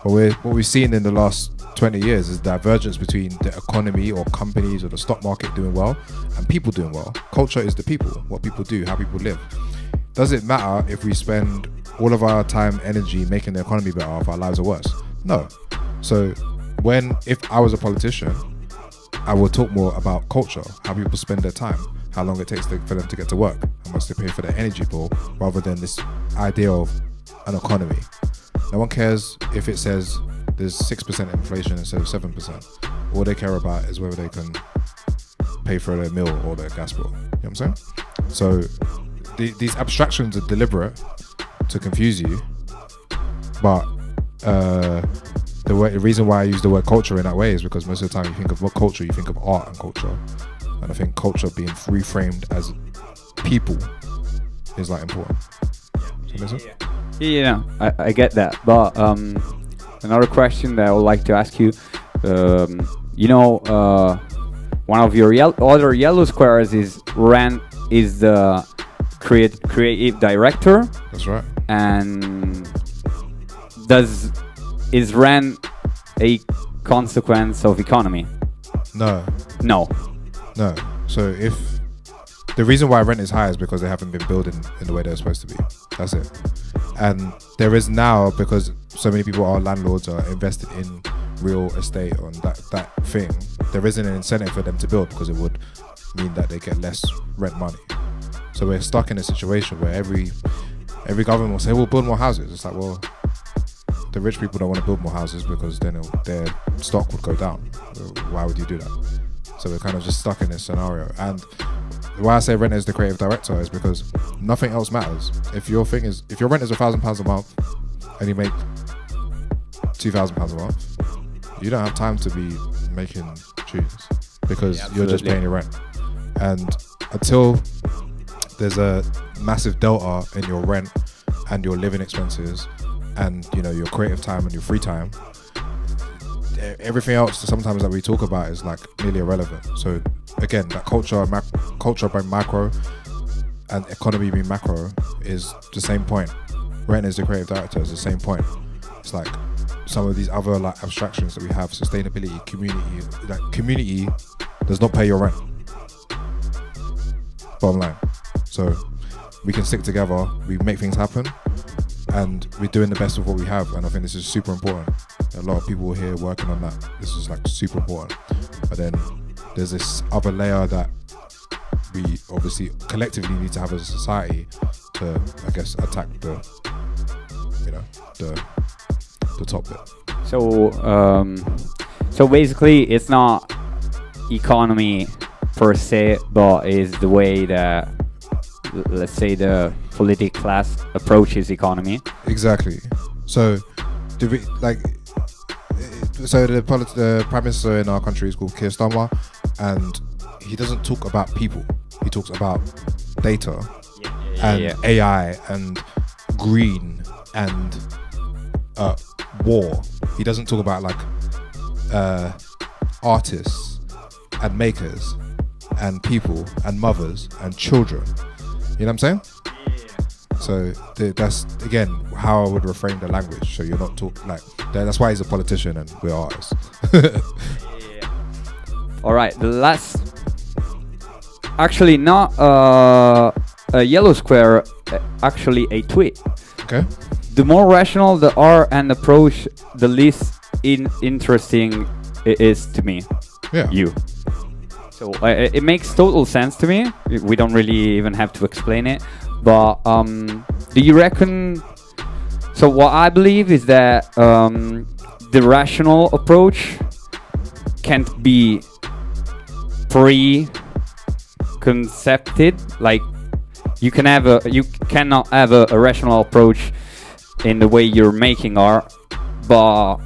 But what we've seen in the last 20 years is divergence between the economy or companies or the stock market doing well and people doing well. Culture is the people, what people do, how people live. Does it matter if we spend all of our time, energy making the economy better if our lives are worse? No. So if I was a politician, I would talk more about culture, how people spend their time, how long it takes for them to get to work, how much they pay for their energy bill, rather than this idea of an economy. No one cares if it says there's 6% inflation instead of 7%. All they care about is whether they can pay for their meal or their gas bill. You know what I'm saying? So these abstractions are deliberate to confuse you, but the reason why I use the word culture in that way is because most of the time you think of what culture, you think of art and culture, and I think culture being reframed as people is like important. Yeah, I get that, but another question that I would like to ask you, one of your other yellow squares is the creative director. That's right. And is Ran a consequence of economy? No. So if the reason why rent is high is because they haven't been building in the way they're supposed to be. That's it. And there is now, because so many people are landlords, are invested in real estate on that thing, there isn't an incentive for them to build because it would mean that they get less rent money. So we're stuck in a situation where every government will say, we'll build more houses. It's like, well, the rich people don't want to build more houses because then their stock would go down. Why would you do that? So we're kind of just stuck in this scenario. And why I say rent is the creative director is because nothing else matters. If your rent is £1,000 a month and you make £2,000 a month, you don't have time to be making tunes because you're just paying your rent. And until there's a massive delta in your rent and your living expenses and your creative time and your free time, everything else sometimes that we talk about is like nearly irrelevant. So again, that culture being macro and economy being macro is the same point. Rent is the creative director is the same point. It's like some of these other like abstractions that we have, sustainability, community. Like community does not pay your rent. Bottom line. So we can stick together, we make things happen, and we're doing the best of what we have. And I think this is super important. A lot of people here working on that. This is like super important. But then there's this other layer that we obviously collectively need to have as a society to, I guess, attack the top bit. So basically, it's not economy per se, but is the way that, let's say, the political class approaches economy. Exactly. So, the prime minister in our country is called Keir Starmer, and he doesn't talk about people. He talks about data and AI and green and war. He doesn't talk about like artists and makers and people and mothers and children. You know what I'm saying? So that's again how I would reframe the language. So you're not talking like that. That's why he's a politician and we're artists. All right, the last, actually not a yellow square, actually a tweet. Okay. The more rational the art and approach, the least interesting it is to me. Yeah. You. So it makes total sense to me. We don't really even have to explain it. But do you reckon? So what I believe is that the rational approach can't be pre-concepted. Like you cannot have a rational approach in the way you're making art, but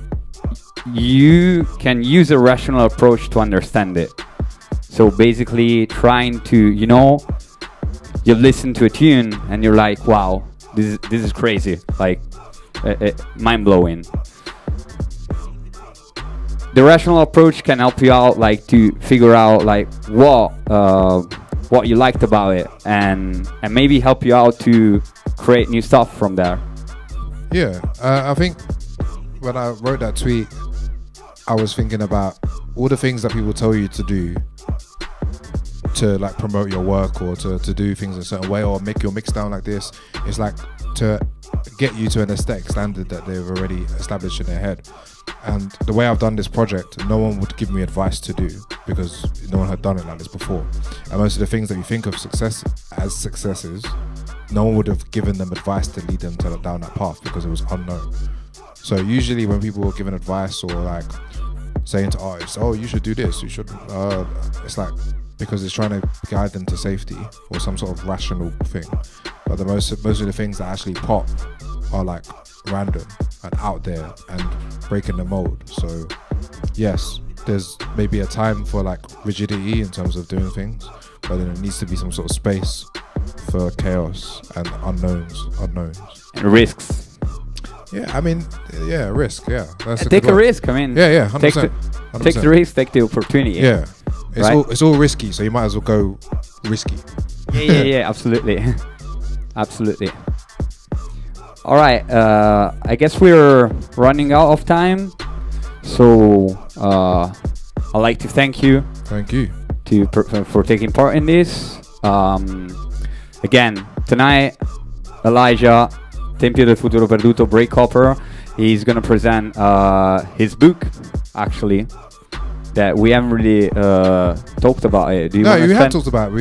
you can use a rational approach to understand it. So basically trying to, you listen to a tune and you're like, wow, this is crazy, like mind-blowing. The rational approach can help you out, like to figure out like what you liked about it, and maybe help you out to create new stuff from there. Yeah, I think when I wrote that tweet, I was thinking about all the things that people tell you to do to like promote your work or to do things in a certain way or make your mix down like this. It's like to get you to an aesthetic standard that they've already established in their head. And the way I've done this project, no one would give me advice to do because no one had done it like this before. And most of the things that you think of success as successes, no one would have given them advice to lead them down that path because it was unknown. So usually when people were given advice or like saying to artists, oh, you should do this, you should, it's like, because it's trying to guide them to safety or some sort of rational thing. But most of the things that actually pop are like random and out there and breaking the mold. So yes, there's maybe a time for like rigidity in terms of doing things, but then it needs to be some sort of space for chaos and unknowns. And risks. Yeah, I mean, yeah, risk, yeah. That's Take a risk, I mean. Yeah, 100%. Take the risk, take the opportunity. Yeah. It's all risky, so you might as well go risky. Yeah, absolutely. Absolutely. All right, I guess we're running out of time. So I'd like to thank you. Thank you. For taking part in this. Again, tonight, Elijah, Tempio del Futuro Perduto, Break Hopper, he's going to present his book, actually. that we haven't really talked about it. Do you No, wanna you have spend- talked about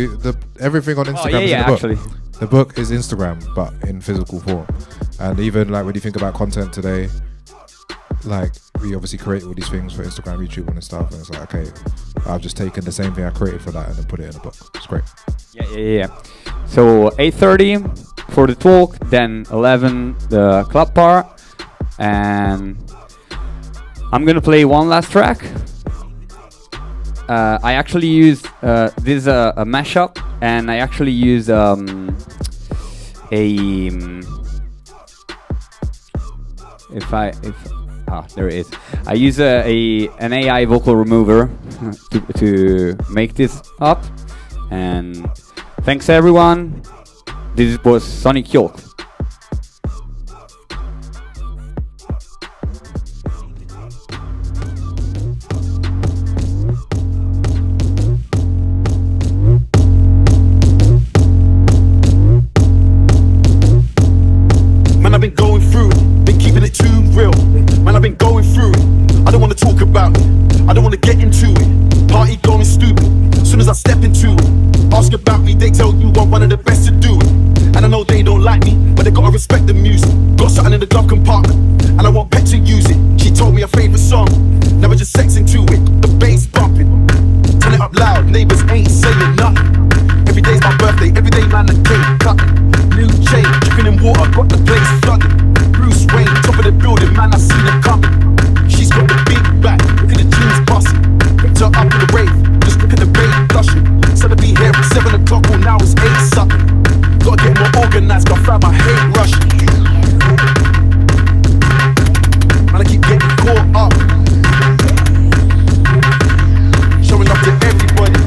everything on Instagram. yeah, is in yeah, the book. actually. The book is Instagram, but in physical form. And even like when you think about content today, like we obviously create all these things for Instagram, YouTube, and stuff. And it's like, okay, I've just taken the same thing I created for that and then put it in a book. It's great. Yeah. So 8:30 for the talk, then 11 the club part, and I'm gonna play one last track. I actually used this is a mashup, and I actually used there it is. I use an AI vocal remover to make this up. And thanks everyone. This was Sonic Yolk. Man, I've been going through it, been keeping it too real. Man, I've been going through it. I don't wanna talk about it, I don't wanna get into it. Party going stupid, as soon as I step into it. Ask about me, they tell you I'm one of the best to do it. And I know they don't like me, but they gotta respect the music. Got something in the glove compartment, and I want Pet to use it. She told me her favourite song, never just sex into it. The bass bumping, turn it up loud, neighbours ain't saying nothing. Every day's my birthday, every day man the cake cut. New chain, dripping in water, got the place flooded. Bruce Wayne, top of the building, man I seen her coming. She's got the big back, look at the jeans busting. Picked her up in the rave, just look at the babe blushing. Said I'd be here at 7 o'clock, well now it's 8 something. Gotta get more organised, gotta find my hate rushing. Man I keep getting caught up, showing up to everybody.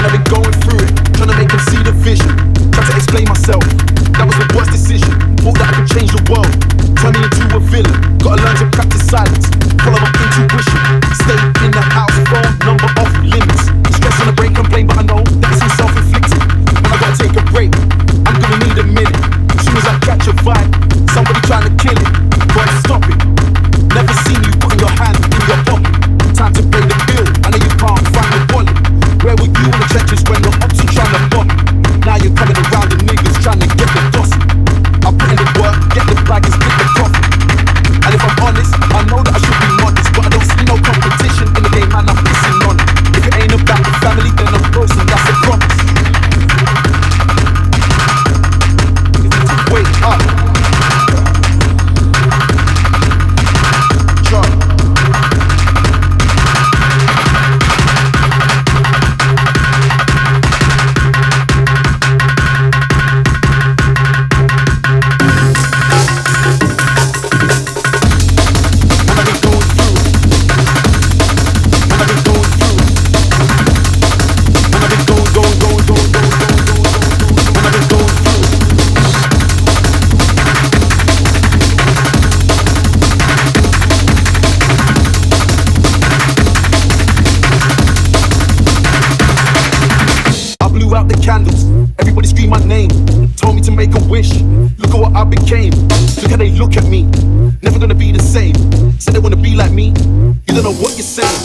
I've been going through it, trying to make them see the vision. Trying to explain myself, that was the worst decision. Thought that I could change the world, turn me into a villain. Gotta learn to practice silence, follow my intuition. Stay in the house, phone number off limits. Stress on the break, complain, but I know that it's self-inflicted. And I gotta take a break, I'm gonna need a minute. As soon as I catch a vibe, somebody trying to kill it. Boy, stop it, never seen you putting your hand in your pocket. Time to pay the bill, I know you can't find the wallet. Where were you in the trenches when the ops are trying to bomb? Now you're coming around the niggas trying to get the gossip. I put in the work, get the bag and split the profit. And if I'm honest, I know that I should be modest, but I don't see no competition in the game, man, I'm pissing on it. If it ain't about the family, then I'm broken, that's a promise. Wake up. Drop. Out the candles, everybody scream my name. Told me to make a wish. Look at what I became. Look how they look at me. Never gonna be the same. Said they wanna be like me. You don't know what you're saying.